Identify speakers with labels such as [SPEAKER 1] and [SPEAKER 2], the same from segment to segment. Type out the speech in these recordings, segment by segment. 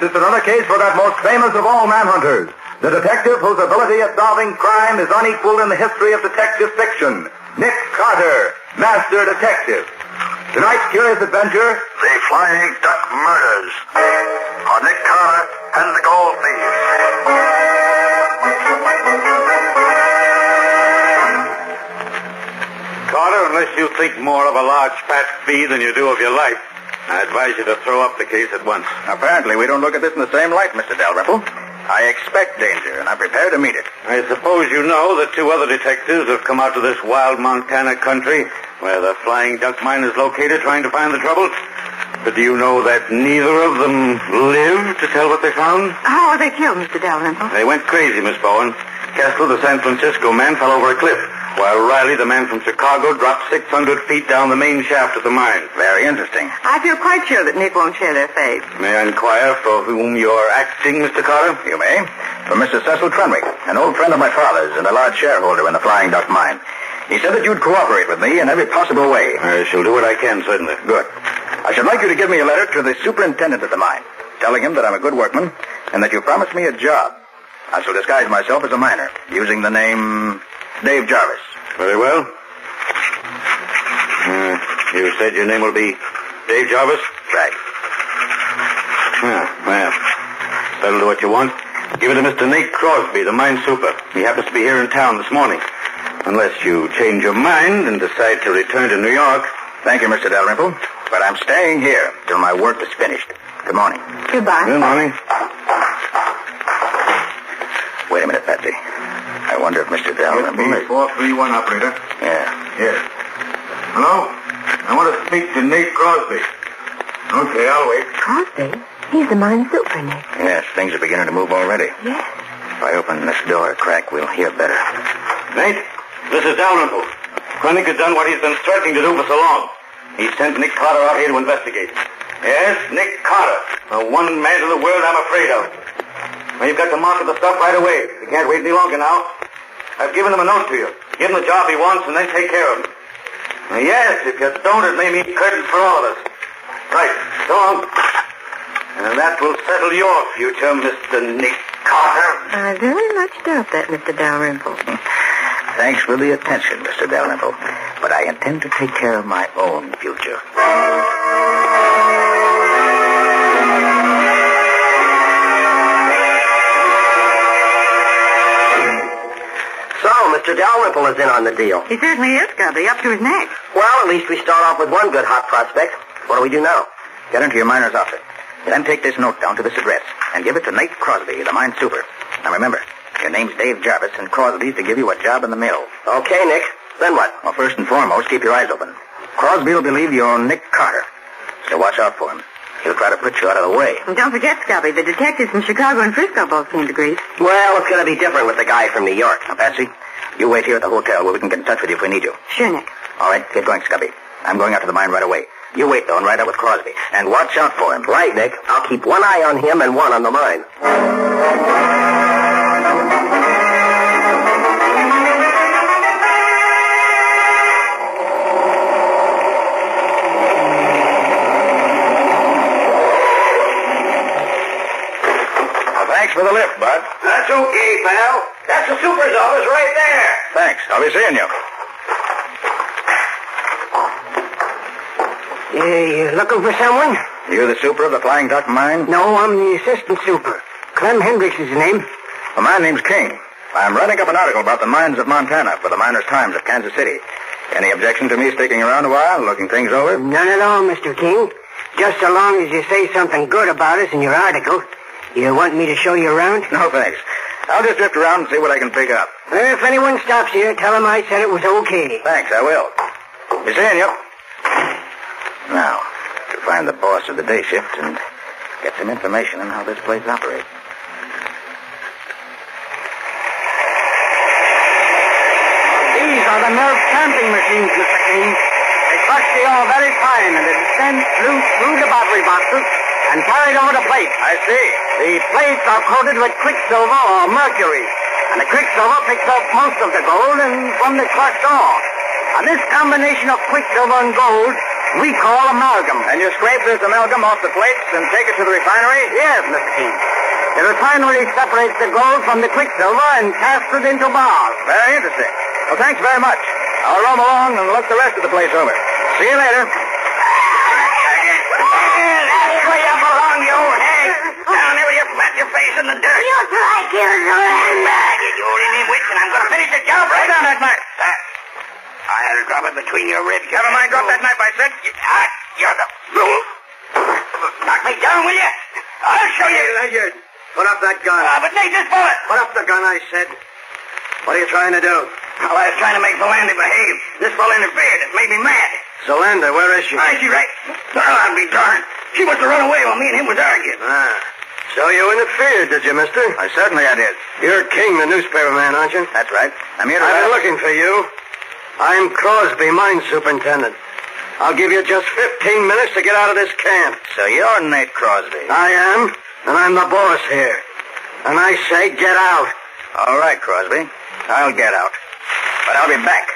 [SPEAKER 1] it's another case for that most famous of all manhunters, the detective whose ability at solving crime is unequaled in the history of detective fiction, Nick Carter, Master Detective. Tonight's curious adventure,
[SPEAKER 2] The Flying Duck Murders, or Nick Carter and the Gold Thieves.
[SPEAKER 3] Carter, unless you think more of a large fat fee than you do of your life, I advise you to throw up the case at once.
[SPEAKER 1] Apparently, we don't look at this in the same light, Mr. Dalrymple. I expect danger, and I'm prepared to meet it.
[SPEAKER 3] I suppose you know that 2 other detectives have come out to this wild Montana country where the Flying Duck Mine is located trying to find the trouble. But do you know that neither of them lived to tell what they found?
[SPEAKER 4] How were they killed, Mr. Dalrymple?
[SPEAKER 3] They went crazy, Miss Bowen. Kessler, the San Francisco man, fell over a cliff, while Riley, the man from Chicago, dropped 600 feet down the main shaft of the mine.
[SPEAKER 1] Very interesting.
[SPEAKER 4] I feel quite sure that Nick won't share their fate.
[SPEAKER 3] May I inquire for whom you're acting, Mr. Carter?
[SPEAKER 1] You may. For Mr. Cecil Trenwick, an old friend of my father's and a large shareholder in the Flying Duck Mine. He said that you'd cooperate with me in every possible way.
[SPEAKER 3] I shall do what I can, certainly.
[SPEAKER 1] Good. I should like you to give me a letter to the superintendent at the mine, telling him that I'm a good workman and that you promised me a job. I shall disguise myself as a miner, using the name Dave Jarvis.
[SPEAKER 3] Very well. You said your name will be Dave Jarvis?
[SPEAKER 1] Right.
[SPEAKER 3] Well, that'll do what you want. Give it to Mr. Nate Crosby, the mine super. He happens to be here in town this morning. Unless you change your mind and decide to return to New York.
[SPEAKER 1] Thank you, Mr. Dalrymple. But I'm staying here till my work is finished. Good morning.
[SPEAKER 4] Goodbye.
[SPEAKER 3] Good morning.
[SPEAKER 1] Wait a minute, Patsy. I wonder if Mr. Dalrymple...
[SPEAKER 3] Get me 431, operator.
[SPEAKER 1] Yeah.
[SPEAKER 3] Yes. Hello? I want to speak to Nate Crosby. Okay, I'll wait.
[SPEAKER 4] Crosby? He's the mine super, Nick.
[SPEAKER 1] Yes, things are beginning to move already.
[SPEAKER 4] Yes.
[SPEAKER 1] If I open this door a crack, we'll hear better.
[SPEAKER 3] Nate, this is Dalrymple. Krennic has done what he's been threatening to do for so long. He sent Nick Carter out here to investigate. Yes, Nick Carter. The one man in the world I'm afraid of. Well, you've got to market the stuff right away. You can't wait any longer now. I've given him a note to you. Give him the job he wants and then take care of him. Yes, if you don't, it may mean curtains for all of us. Right, so long. And that will settle your future, Mr. Nick Carter.
[SPEAKER 4] I very much doubt that, Mr. Dalrymple.
[SPEAKER 1] Thanks for the attention, Mr. Dalrymple. But I intend to take care of my own future.
[SPEAKER 5] So, Mr. Dalrymple is in on the deal.
[SPEAKER 4] He certainly is, Gubby, up to his neck.
[SPEAKER 5] Well, at least we start off with one good hot prospect. What do we do now?
[SPEAKER 1] Get into your miner's outfit. Then take this note down to this address and give it to Nate Crosby, the mine super. Now remember, your name's Dave Jarvis, and Crosby's to give you a job in the mill.
[SPEAKER 5] Okay, Nick. Then what?
[SPEAKER 1] Well, first and foremost, keep your eyes open. Crosby will believe you're Nick Carter, so watch out for him. He'll try to put you out of the way.
[SPEAKER 4] And don't forget, Scubby, the detectives from Chicago and Frisco both came to grief.
[SPEAKER 5] Well, it's going to be different with the guy from New York.
[SPEAKER 1] Now, Patsy, you wait here at the hotel where we can get in touch with you if we need you.
[SPEAKER 4] Sure, Nick.
[SPEAKER 1] All right, get going, Scubby. I'm going out to the mine right away. You wait, though, and ride out with Crosby. And watch out for him.
[SPEAKER 5] Right, Nick. I'll keep one eye on him and one on the mine.
[SPEAKER 1] Thanks for the lift, Bud.
[SPEAKER 3] That's okay, pal. That's the super's office right there.
[SPEAKER 1] Thanks. I'll be seeing you.
[SPEAKER 5] You looking for someone?
[SPEAKER 1] You the super of the Flying Duck Mine?
[SPEAKER 5] No, I'm the assistant super. Clem Hendricks is the name.
[SPEAKER 1] Well, my name's King. I'm writing up an article about the mines of Montana for the Miners' Times of Kansas City. Any objection to me sticking around a while, looking things over?
[SPEAKER 5] None at all, Mr. King. Just so long as you say something good about us in your article. You want me to show you around?
[SPEAKER 1] No, thanks. I'll just drift around and see what I can pick up.
[SPEAKER 5] If anyone stops here, tell them I said it was okay.
[SPEAKER 1] Thanks, I will. Be seeing you. Now, to find the boss of the day shift and get some information on how this place operates.
[SPEAKER 5] These are the mill stamping machines, Mr. King. They crush the ore very fine, and it is sent loose through the battery boxes and carried over to plates.
[SPEAKER 1] I see.
[SPEAKER 5] The plates are coated with quicksilver or mercury, and the quicksilver picks up most of the gold and from the crushed ore. And this combination of quicksilver and gold we call amalgam.
[SPEAKER 1] And you scrape this amalgam off the plates and take it to the refinery?
[SPEAKER 5] Yes, Mr. King. The refinery separates the gold from the quicksilver and casts it into bars.
[SPEAKER 1] Very interesting. Well, thanks very much. I'll roam along and look the rest of the place over. See you later.
[SPEAKER 3] That's where you belong, you old hag. Down there where you flat your face in the dirt.
[SPEAKER 4] You try killing the land.
[SPEAKER 3] You old Indian witch, and I'm going to finish the job right on that knife. I'll drop it between your ribs.
[SPEAKER 1] Never mind, drop that knife, I said.
[SPEAKER 3] You're the fool. Knock me down, will you? I'll show you.
[SPEAKER 5] Ledyard, put up that gun.
[SPEAKER 3] But take this bullet.
[SPEAKER 5] Put up the gun, I said. What are you trying to do?
[SPEAKER 3] Well, I was trying to make Zalanda behave. This fellow interfered. It made me mad.
[SPEAKER 5] Zalanda, where is she?
[SPEAKER 3] Is she right? Well, I'll be darned. She must have run away while me and him was arguing.
[SPEAKER 5] So you interfered, did you, mister?
[SPEAKER 1] Certainly I did.
[SPEAKER 5] You're King, the newspaper man, aren't you?
[SPEAKER 1] That's right. I'm here to...
[SPEAKER 5] I've been looking for you. I'm Crosby, mine superintendent. I'll give you just 15 minutes to get out of this camp.
[SPEAKER 1] So you're Nate Crosby.
[SPEAKER 5] I am, and I'm the boss here. And I say get out.
[SPEAKER 1] All right, Crosby. I'll get out. But I'll be back.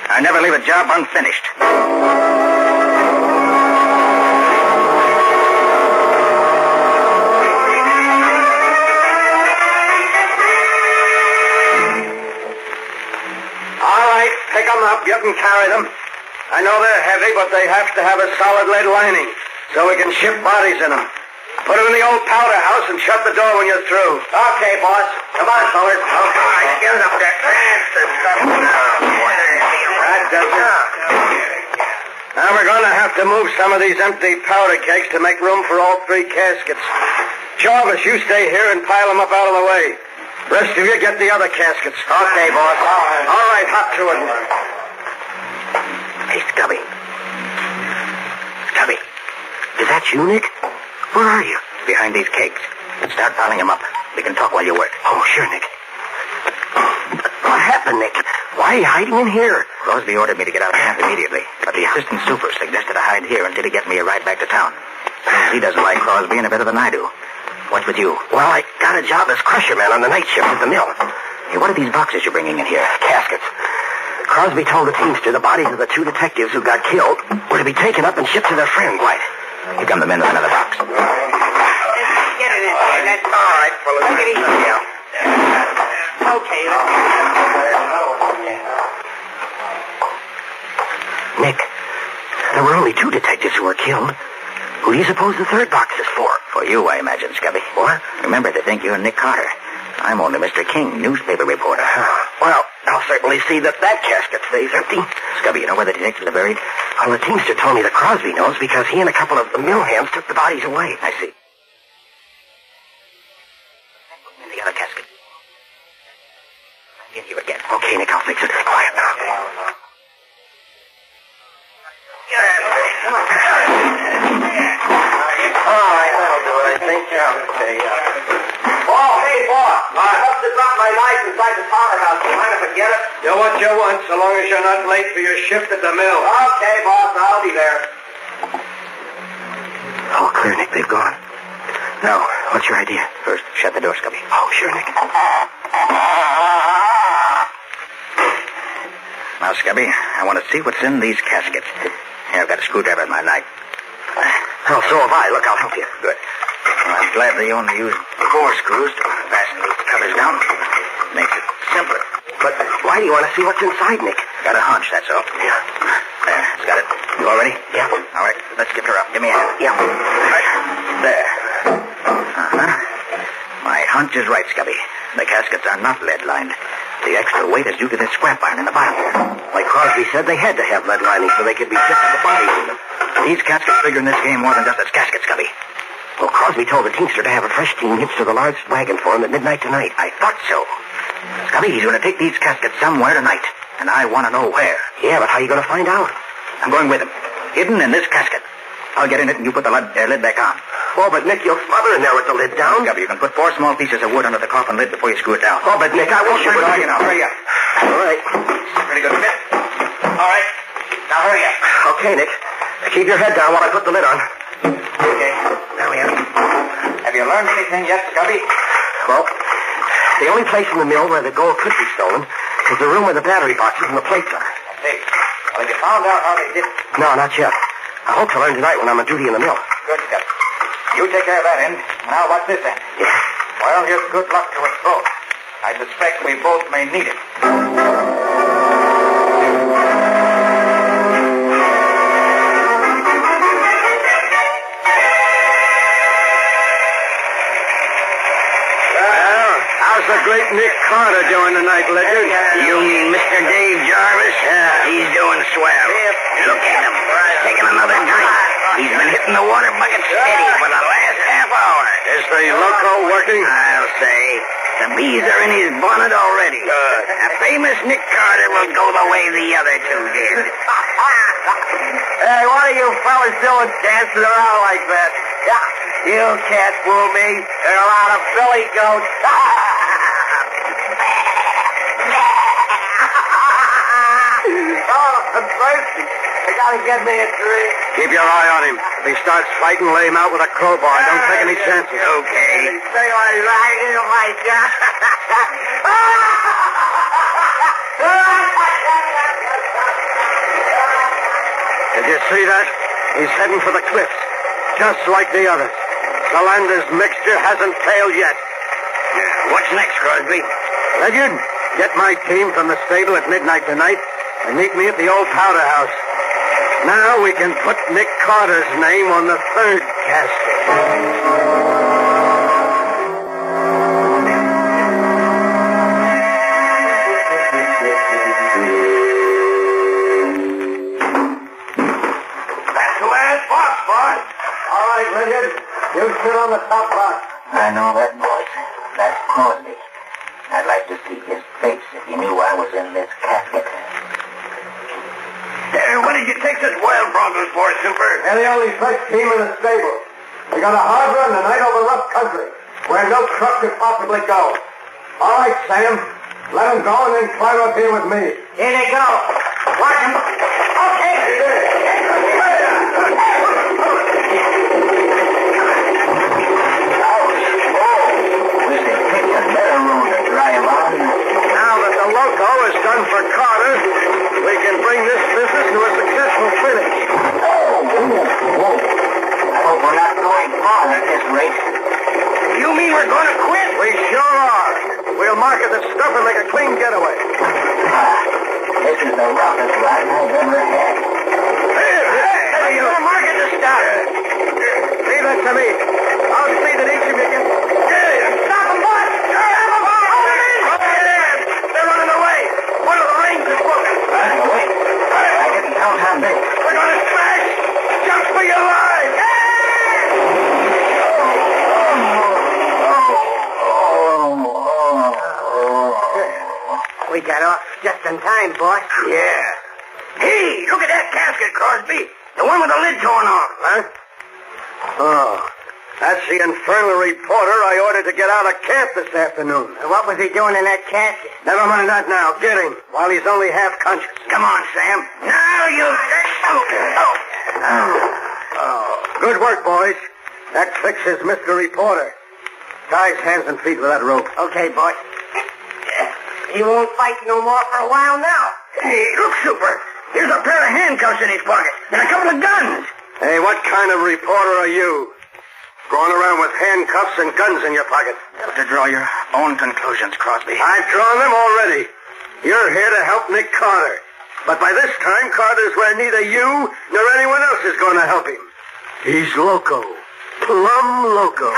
[SPEAKER 1] I never leave a job unfinished.
[SPEAKER 5] All right, pick them up. You can carry them. I know they're heavy, but they have to have a solid lead lining so we can ship bodies in them. Put them in the old powder house and shut the door when you're through. Okay, boss. Come on, fellas.
[SPEAKER 3] All right, get it up there.
[SPEAKER 5] That does it. Now we're going to have to move some of these empty powder kegs to make room for all three caskets. Jarvis, you stay here and pile them up out of the way. Rest of you get the other caskets. Okay, boss. All right, hop to it.
[SPEAKER 3] Hey, Scubby. Scubby, is that you, Nick? Where are you? Behind these kegs. Start piling them up. We can talk while you work. Oh, sure, Nick. What happened, Nick? Why are you hiding in here? Crosby ordered me to get out of camp immediately, but the assistant super suggested I hide here until he gets me a ride back to town. He doesn't like Crosby any better than I do. What's with you? Well, I got a job as crusherman on the night shift at the mill. Hey, what are these boxes you're bringing in here? Caskets. Crosby told the teamster the bodies of the two detectives who got killed were to be taken up and shipped to their friends. Right. Here come the men with another box. Get it in there. That's all right, fellas. Take it easy. Yeah. Okay. Nick, there were only two detectives who were killed. Who do you suppose the third box is for? For you, I imagine, Scubby. What? Remember, they think you're Nick Carter. I'm only Mr. King, newspaper reporter. Well, I'll certainly see that casket stays empty. Scubby, you know where the detectives are buried? Well, the teamster told me that Crosby knows because he and a couple of the mill hands took the bodies away. I see. In the other casket. In here again. Okay, Nick, I'll fix it. Quiet now. All right, that'll do it, I think. Okay. Oh, hey, boss. I must have dropped my knife inside the powder house. You mind if I get it?
[SPEAKER 5] Do what you want, so long as you're not late for your shift at the mill.
[SPEAKER 1] Okay, boss. I'll be there.
[SPEAKER 3] All clear, Nick. They've gone. Now, what's your idea? First, shut the door, Scubby. Oh, sure, Nick. Now, Scubby, I want to see what's in these caskets. Here, I've got a screwdriver in my knife. Oh, so have I. Look, I'll help you. Good. Well, I'm glad they only used 4 screws to fasten these covers down. Makes it simpler. But why do you want to see what's inside, Nick? Got a hunch, that's all. Yeah. There, it's got it. You all ready? Yeah. All right, let's get her up. Give me a hand. Yeah. Right. There. Uh-huh. My hunch is right, Scubby. The caskets are not lead-lined. The extra weight is due to this scrap iron in the bottom. Like Crosby said, they had to have lead lining so they could be shipped with the bodies in them. These caskets figure in this game more than just as caskets, Scubby. Well, Crosby told the teamster to have a fresh team hitched to the large wagon for him at midnight tonight. I thought so. Scubby, he's going to take these caskets somewhere tonight, and I want to know where. Yeah, but how are you going to find out? I'm going with him. Hidden in this casket. I'll get in it and you put the lid back on. Oh, but Nick, you'll smother in there with the lid down. Scubby, you can put 4 small pieces of wood under the coffin lid before you screw it down. Oh, but Nick, I wish you would. Now, hurry up. All right. Pretty good fit. All right. Now, hurry up. Okay, Nick. Keep your head down while I put the lid on. Okay. There we are. Have you learned anything yet, Scubby? Well, the only place in the mill where the gold could be stolen is the room where the battery boxes and the plates are. I see. Well, have you found out how they did it? No, not yet.
[SPEAKER 5] I hope to learn tonight when I'm on duty in the mill.
[SPEAKER 3] Good, Captain. You take care of that end, and I'll watch this end.
[SPEAKER 5] Yeah.
[SPEAKER 3] Well, here's good luck to us both. I suspect we both may need it.
[SPEAKER 5] How's the great Nick Carter doing tonight, Ledyard?
[SPEAKER 6] You mean Mr. Dave Jarvis?
[SPEAKER 5] Yeah.
[SPEAKER 6] He's doing swell. Look at him. Taking another drink. He's been hitting the water bucket steady for the last half hour.
[SPEAKER 5] Is the loco working?
[SPEAKER 6] I'll say. The bees are in his bonnet already. A famous Nick Carter will go the way the other two did.
[SPEAKER 5] Hey, what are you fellas doing dancing around like that? You can't fool me. There are a lot of billy goats. Oh, I'm thirsty. I gotta get me a drink. Keep your eye on him. If he starts fighting, lay him out with a crowbar. Don't take any chances.
[SPEAKER 6] Okay.
[SPEAKER 5] Say what I like, like that. Did you see that? He's heading for the cliffs, just like the others. Solander's mixture hasn't failed yet.
[SPEAKER 6] What's next, Crosby?
[SPEAKER 5] Ledyard, get my team from the stable at midnight tonight and meet me at the old powder house. Now we can put Nick Carter's name on the third casket. You sit on the top box.
[SPEAKER 6] I know that voice. That's Crosby. I'd like to see his face if he knew I was in this casket. What did you take such wild broncos for, Super?
[SPEAKER 5] They're the only fresh team in the stable. We got a hard run tonight over rough country, where no truck could possibly go. All right, Sam. Let them go and then climb up here with me.
[SPEAKER 6] Here they go. Watch them. Okay.
[SPEAKER 5] Now that the loco is done for Carter, we can bring this business to a successful finish.
[SPEAKER 6] I hope we're not going far at this rate. You mean we're going to quit?
[SPEAKER 5] We sure are. We'll market the stuff and make a clean getaway.
[SPEAKER 6] This is the roughest ride I've ever had. Hey, you're market the stuff.
[SPEAKER 5] Leave that to me. I'll see that each of you gets...
[SPEAKER 6] Stop them, boys! Stop them! Hold them in!
[SPEAKER 5] They're running away. One of the reins is broken.
[SPEAKER 6] Wait. I didn't count on this.
[SPEAKER 5] We're going to smash! Jump for your lives!
[SPEAKER 6] We got off just in time, boss. Yeah. Hey, look at that casket, Crosby. The one with the lid torn off.
[SPEAKER 5] Huh? Oh, that's the infernal reporter I ordered to get out of camp this afternoon.
[SPEAKER 6] What was he doing in that casket?
[SPEAKER 5] Never mind that now. Get him while he's only half conscious.
[SPEAKER 6] Come on, Sam. Now you...
[SPEAKER 5] Good work, boys. That fixes Mr. Reporter. Tie his hands and feet with that rope.
[SPEAKER 6] Okay, boss. He won't fight no more for a while now. Hey, look, Super. Here's a pair of handcuffs in his pocket and a couple of guns.
[SPEAKER 5] Hey, what kind of reporter are you? Going around with handcuffs and guns in your pocket.
[SPEAKER 6] You have to draw your own conclusions, Crosby.
[SPEAKER 5] I've drawn them already. You're here to help Nick Carter. But by this time, Carter's where neither you nor anyone else is going to help him. He's loco. Plumb loco.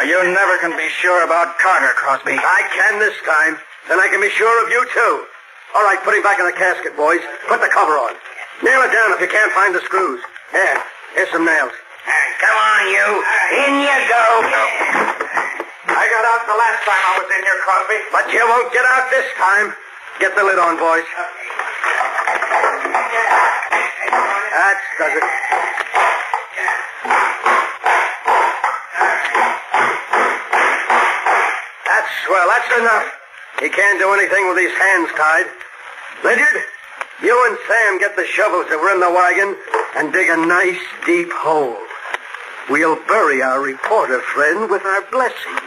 [SPEAKER 3] You never can be sure about Carter, Crosby.
[SPEAKER 5] I can this time, and I can be sure of you, too. All right, put him back in the casket, boys. Put the cover on. Nail it down if you can't find the screws. Here's some nails.
[SPEAKER 6] Come on, you. In you go.
[SPEAKER 5] I got out the last time I was in here, Crosby. But you won't get out this time. Get the lid on, boys. That does it. That's swell. That's enough. He can't do anything with his hands tied. Ledyard, you and Sam get the shovels that were in the wagon and dig a nice, deep hole. We'll bury our reporter friend with our blessing.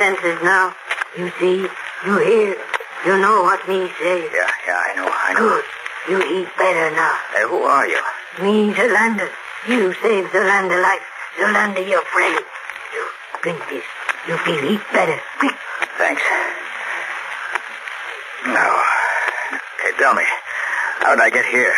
[SPEAKER 4] senses now. You see, you hear, you know what me say.
[SPEAKER 6] Yeah, I know.
[SPEAKER 4] Good. You eat better now.
[SPEAKER 6] Hey, who are you?
[SPEAKER 4] Me, Zolander. You save Zolander life. Zolander, your friend. You drink this. You feel eat better. Quick.
[SPEAKER 6] Thanks. Now, hey, tell me, how'd I get here?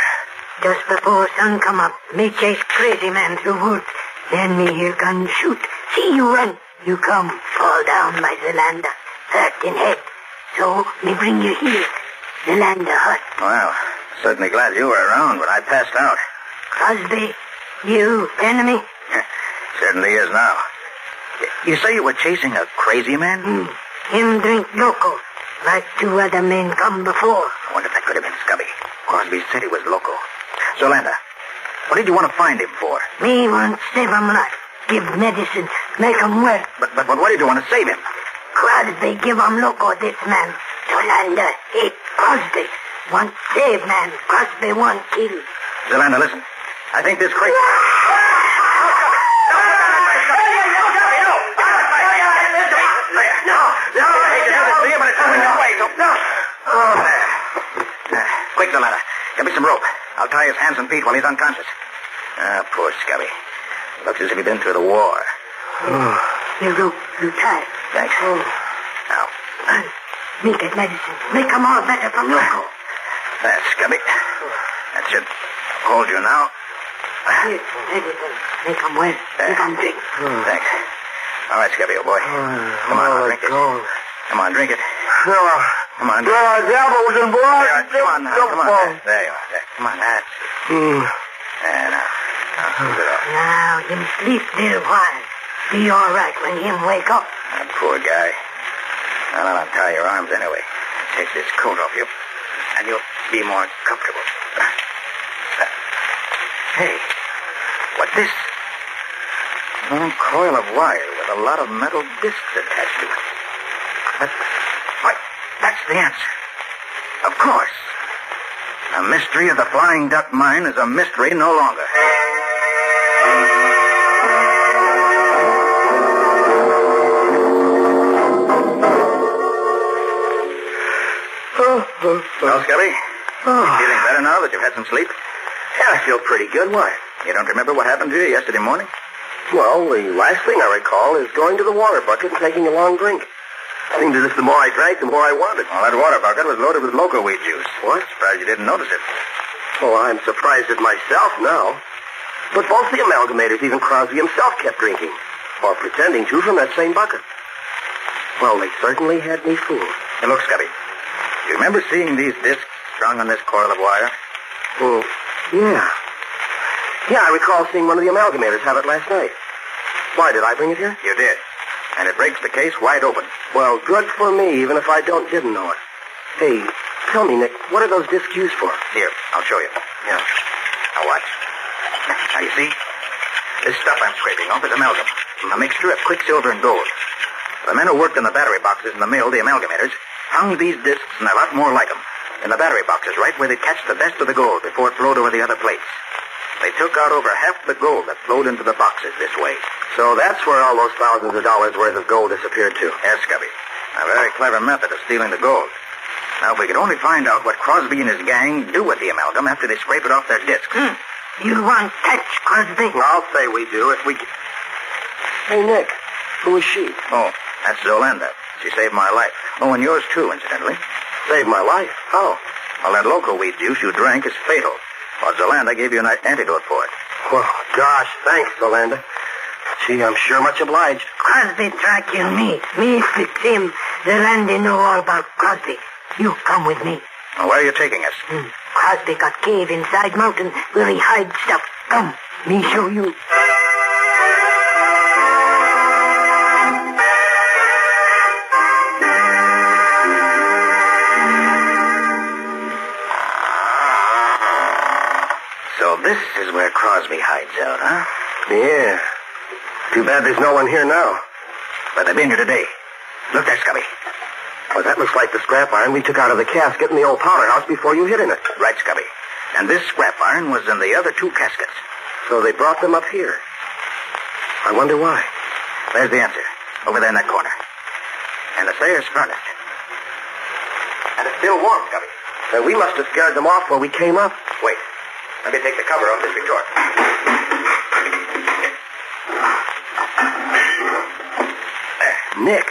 [SPEAKER 4] Just before sun come up, me chase crazy man through woods. Then me hear gun shoot. See you run. You come, fall down by Zolander. Hurt in head. So me bring you here. Zolander hut.
[SPEAKER 6] Well, certainly glad you were around, but I passed out.
[SPEAKER 4] Crosby, you enemy?
[SPEAKER 6] Certainly is now. You say you were chasing a crazy man?
[SPEAKER 4] Him drink loco, like two other men come before.
[SPEAKER 6] I wonder if that could have been Scubby. Crosby said he was loco. Zolander, what did you want to find him for?
[SPEAKER 4] Me want save him life. Give medicine, make him well.
[SPEAKER 6] But what did you want to save him?
[SPEAKER 4] Crosby give him loco this man. Zolander hate Crosby. Want save man, Crosby want kill.
[SPEAKER 6] Zolander, listen. I think this crazy... Quick, Zolander. Get me some rope. I'll tie his hands and feet while he's unconscious. Poor Scubby. Looks as if he'd been through the war.
[SPEAKER 4] The rope, you tie.
[SPEAKER 6] Thanks. Now.
[SPEAKER 4] Me get medicine. Make him all better from loco.
[SPEAKER 6] That's Scubby. That should hold you now.
[SPEAKER 4] Here, medicine. Make him well. Give him drink.
[SPEAKER 6] Thanks. All right, Scubby, old boy. Come on, drink it. Come on, drink it. Come on.
[SPEAKER 5] Devils and blood.
[SPEAKER 6] Come on now. Come on. There you are. There. Come on, that's... There, now. Keep it up.
[SPEAKER 4] Now, him sleep little while. Be all right when him wake up.
[SPEAKER 6] That poor guy. Well, I'll untie your arms anyway. Take this coat off you, and you'll be more comfortable. Hey, what's this? A long coil of wire with a lot of metal discs attached to it. That's the answer. Of course. The mystery of the Flying Duck Mine is a mystery no longer. Well, Scubby, you feeling better now that you've had some sleep?
[SPEAKER 5] Yeah, I feel pretty good. Why?
[SPEAKER 6] You don't remember what happened to you yesterday morning?
[SPEAKER 5] Well, the last thing I recall is going to the water bucket and taking a long drink. Seemed as if the more I drank, the more I wanted.
[SPEAKER 6] Well, that water bucket was loaded with loco weed juice.
[SPEAKER 5] What?
[SPEAKER 6] Surprised you didn't notice it.
[SPEAKER 5] Well, I'm surprised at myself now. But both the amalgamators, even Crosby himself, kept drinking. Or pretending to from that same bucket. Well, they certainly had me fooled.
[SPEAKER 6] Hey, look, Scubby. Do you remember seeing these discs strung on this coil of wire?
[SPEAKER 5] Well, yeah. Yeah, I recall seeing one of the amalgamators have it last night. Why, did I bring it here?
[SPEAKER 6] You did. And it breaks the case wide open.
[SPEAKER 5] Well, good for me, even if I didn't know it. Hey, tell me, Nick, what are those discs used for?
[SPEAKER 6] Here, I'll show you.
[SPEAKER 5] Yeah.
[SPEAKER 6] Now watch. Now you see? This stuff I'm scraping off is amalgam. A mixture of quicksilver and gold. The men who worked in the battery boxes in the mill, the amalgamators, hung these discs and a lot more like them in the battery boxes, right where they'd catch the best of the gold before it flowed over the other plates. They took out over half the gold that flowed into the boxes this way.
[SPEAKER 5] So that's where all those thousands of dollars worth of gold disappeared to.
[SPEAKER 6] Yes, Scubby. A very clever method of stealing the gold. Now, if we could only find out what Crosby and his gang do with the amalgam after they scrape it off their discs.
[SPEAKER 4] You want catch, Crosby?
[SPEAKER 5] I'll say we do if we... Hey, Nick, who is she?
[SPEAKER 6] Oh, that's Zolander. She saved my life. Oh, and yours too, incidentally.
[SPEAKER 5] Saved my life? How?
[SPEAKER 6] Well, that loco weed juice you drank is fatal. Well, Zolander gave you an antidote for it.
[SPEAKER 5] Well, gosh, thanks, Zolander. Gee, I'm sure much obliged.
[SPEAKER 4] Crosby try kill me. Me fix him. Zolander know all about Crosby. You come with me.
[SPEAKER 6] Well, where are you taking us?
[SPEAKER 4] Crosby got cave inside mountain where he hide stuff. Come, me show you.
[SPEAKER 6] So this is where Crosby hides out, huh?
[SPEAKER 5] Yeah. Too bad there's no one here now.
[SPEAKER 6] But they've been here today. Look there, Scubby.
[SPEAKER 5] Well, that looks like the scrap iron we took out of the casket in the old powder house before you hid in it.
[SPEAKER 6] Right, Scubby. And this scrap iron was in the other two caskets.
[SPEAKER 5] So they brought them up here. I wonder why.
[SPEAKER 6] There's the answer. Over there in that corner. And the Sayers' furnace. And it's still warm, Scubby.
[SPEAKER 5] We must have scared them off when we came up.
[SPEAKER 6] Wait. Let me take the cover off this retort. There.
[SPEAKER 5] Nick,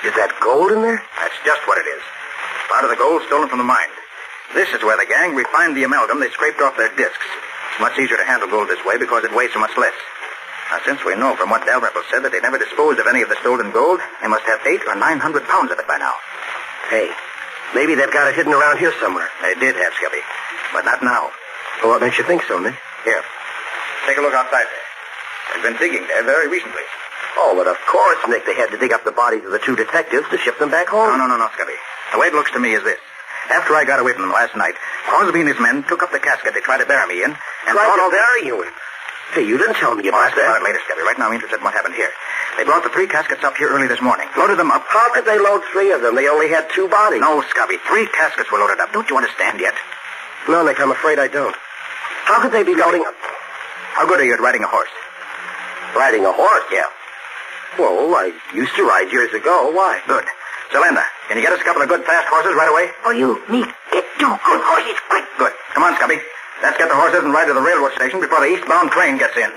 [SPEAKER 5] is that gold in there?
[SPEAKER 6] That's just what it is. Part of the gold stolen from the mine. This is where the gang refined the amalgam they scraped off their discs. It's much easier to handle gold this way because it weighs so much less. Now, since we know from what Dalrymple said that they never disposed of any of the stolen gold, they must have 800 or 900 pounds of it by now.
[SPEAKER 5] Hey, maybe they've got it hidden around here somewhere.
[SPEAKER 6] They did have, Scubby, but not now.
[SPEAKER 5] Well, what makes you think so, Nick?
[SPEAKER 6] Here, take a look outside there. They've been digging there very recently.
[SPEAKER 5] Oh, but of course, Nick, they had to dig up the bodies of the 2 detectives to ship them back home.
[SPEAKER 6] No, Scubby. The way it looks to me is this. After I got away from them last night, Crosby and his men took up the casket they tried to bury me in and
[SPEAKER 5] Tried to bury you in? Hey, you didn't tell me about
[SPEAKER 6] I'll ask
[SPEAKER 5] that.
[SPEAKER 6] about it later, Scubby. Right now I'm interested in what happened here. They brought the 3 caskets up here early this morning, loaded them up.
[SPEAKER 5] How could they load 3 of them? They only had 2 bodies.
[SPEAKER 6] No, Scubby, 3 caskets were loaded up. Don't you understand yet?
[SPEAKER 5] No, Nick, I'm afraid I don't. How could they be loading up?
[SPEAKER 6] How good are you at riding a horse?
[SPEAKER 5] Riding a horse?
[SPEAKER 6] Yeah.
[SPEAKER 5] Well, I used to ride years ago. Why?
[SPEAKER 6] Good. Zelanda, can you get us a couple of good fast horses right away?
[SPEAKER 4] Oh, you need get 2 good horses quick.
[SPEAKER 6] Good. Come on, Scubby. Let's get the horses and ride to the railroad station before the eastbound train gets in.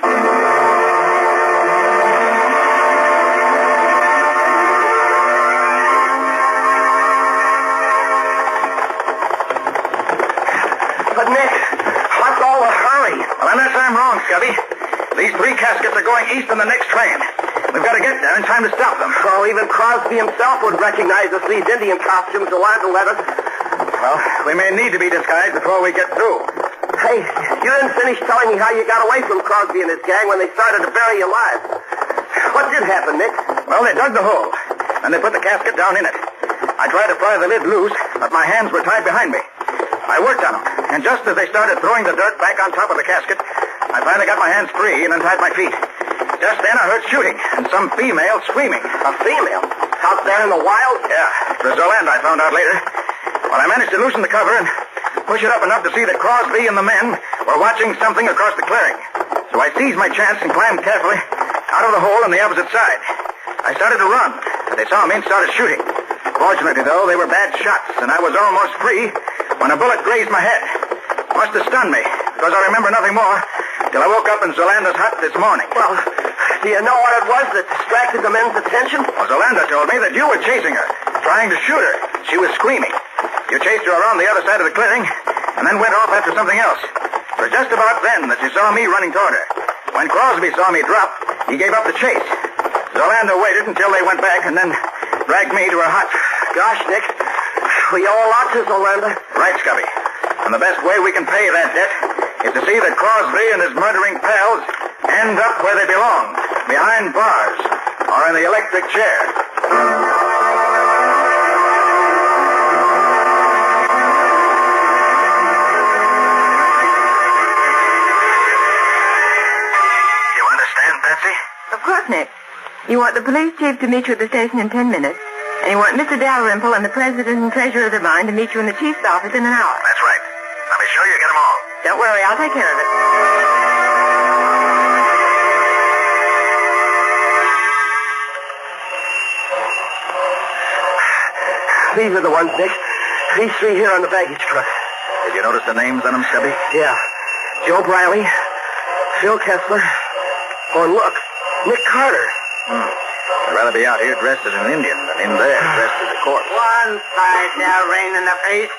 [SPEAKER 5] But, Nick, what's all the hurry?
[SPEAKER 6] Well, unless I'm wrong, Scubby, these 3 caskets are going east on the next train. We've got to get there in time to stop them.
[SPEAKER 5] Oh, even Crosby himself would recognize us, these Indian costumes Yolanda let us.
[SPEAKER 6] Well, we may need to be disguised before we get through.
[SPEAKER 5] Hey, you didn't finish telling me how you got away from Crosby and his gang when they started to bury you alive. What did happen, Nick?
[SPEAKER 6] Well, they dug the hole, and they put the casket down in it. I tried to pry the lid loose, but my hands were tied behind me. I worked on them, and just as they started throwing the dirt back on top of the casket, I finally got my hands free and untied my feet. Just then I heard shooting and some female screaming.
[SPEAKER 5] A female? Out there in the wild?
[SPEAKER 6] Yeah, it was Zelanda, I found out later. Well, I managed to loosen the cover and push it up enough to see that Crosby and the men were watching something across the clearing. So I seized my chance and climbed carefully out of the hole on the opposite side. I started to run, but they saw me and started shooting. Fortunately, though, they were bad shots, and I was almost free when a bullet grazed my head. Must have stunned me, because I remember nothing more till I woke up in Zolanda's hut this morning.
[SPEAKER 5] Well, do you know what it was that distracted the men's attention?
[SPEAKER 6] Well, Zolanda told me that you were chasing her, trying to shoot her. She was screaming. You chased her around the other side of the clearing, and then went off after something else. It was just about then that she saw me running toward her. When Crosby saw me drop, he gave up the chase. Zolanda waited until they went back and then dragged me to her hut.
[SPEAKER 5] Gosh, Nick, we owe a lot to Zolanda.
[SPEAKER 6] Right, Scubby. And the best way we can pay that debt is to see that Crosby and his murdering pals end up where they belong, behind bars or in the electric chair.
[SPEAKER 2] You understand, Patsy?
[SPEAKER 7] Of course, Nick. You want the police chief to meet you at the station in 10 minutes, and you want Mr. Dalrymple and the president and treasurer of the mine to meet you in the chief's office in an hour.
[SPEAKER 2] That's right. I'll be sure you get them all.
[SPEAKER 7] Don't worry, I'll take care of it.
[SPEAKER 5] These are the ones, Nick. These 3 here on the baggage truck.
[SPEAKER 6] Did you notice the names on them, Scubby?
[SPEAKER 5] Yeah. Joe Briley, Phil Kessler. Oh, and look, Nick Carter.
[SPEAKER 6] I'd rather be out here dressed as an Indian than in there dressed as a corpse.
[SPEAKER 5] One side now, rain in the face.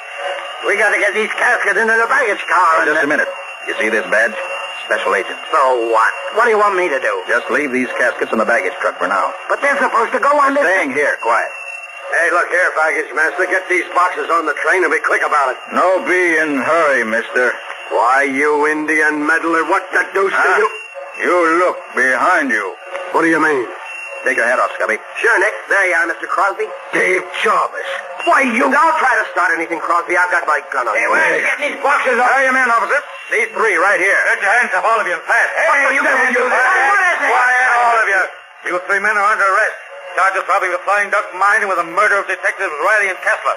[SPEAKER 5] We got to get these caskets into the baggage car.
[SPEAKER 6] Just a minute. You see this badge? Special agent.
[SPEAKER 5] So what? What do you want me to do?
[SPEAKER 6] Just leave these caskets in the baggage truck for now.
[SPEAKER 5] But they're supposed to go on this...
[SPEAKER 6] Staying here, quiet.
[SPEAKER 5] Hey, look here, baggage master. Get these boxes on the train and be quick about it.
[SPEAKER 6] No be in hurry, mister.
[SPEAKER 5] Why, you Indian meddler, what the deuce do you...
[SPEAKER 6] You look behind you.
[SPEAKER 5] What do you mean?
[SPEAKER 6] Take your hat off, Scubby.
[SPEAKER 5] Sure, Nick. There you are, Mr. Crosby. Dave Jarvis. Why, you... Don't try to start anything, Crosby. I've got my gun on you.
[SPEAKER 6] Hey,
[SPEAKER 5] get these boxes off.
[SPEAKER 6] Hurry, men, officer. These 3 right here.
[SPEAKER 3] Get your hands up, all of you, fast.
[SPEAKER 5] What are you going to do? What is it?
[SPEAKER 3] Quiet, all of you. You 3 men are under arrest. Charged with robbing the Flying Duck mine and with the murder of Detectives Riley and Kessler.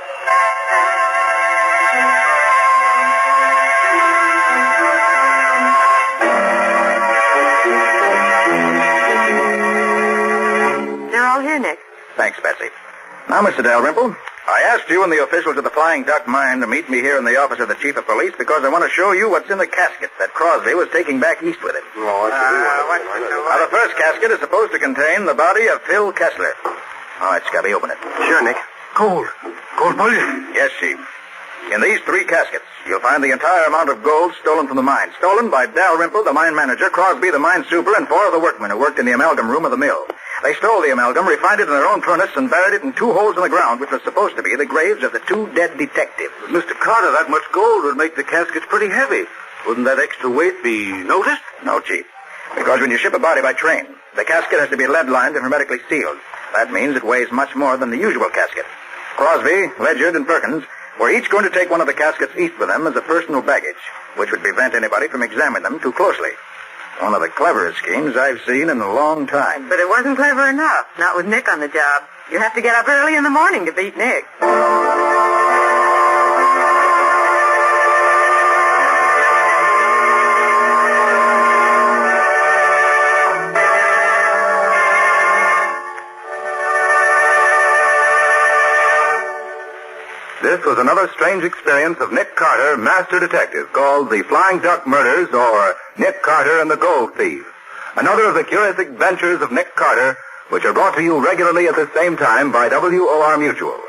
[SPEAKER 7] They're all here, Nick.
[SPEAKER 6] Thanks, Patsy. Now, Mr. Dalrymple, I asked you and the officials of the Flying Duck Mine to meet me here in the office of the Chief of Police because I want to show you what's in the casket that Crosby was taking back east with him. Now, the first casket is supposed to contain the body of Phil Kessler. All right, Scubby, open it.
[SPEAKER 5] Sure, Nick.
[SPEAKER 3] Gold bullion.
[SPEAKER 6] Yes, Chief. In these 3 caskets, you'll find the entire amount of gold stolen from the mine. Stolen by Dalrymple, the mine manager, Crosby, the mine super, and 4 of the workmen who worked in the amalgam room of the mill. They stole the amalgam, refined it in their own furnace, and buried it in 2 holes in the ground, which were supposed to be the graves of the 2 dead detectives.
[SPEAKER 3] Mr. Carter, that much gold would make the caskets pretty heavy. Wouldn't that extra weight be noticed?
[SPEAKER 6] No, Chief. Because when you ship a body by train, the casket has to be lead-lined and hermetically sealed. That means it weighs much more than the usual casket. Crosby, Ledyard, and Perkins were each going to take one of the caskets east with them as a personal baggage, which would prevent anybody from examining them too closely. One of the cleverest schemes I've seen in a long time.
[SPEAKER 7] But it wasn't clever enough, not with Nick on the job. You have to get up early in the morning to beat Nick.
[SPEAKER 1] This was another strange experience of Nick Carter, master detective, called The Flying Duck Murders, or Nick Carter and the Gold Thief. Another of the curious adventures of Nick Carter, which are brought to you regularly at the same time by WOR Mutual.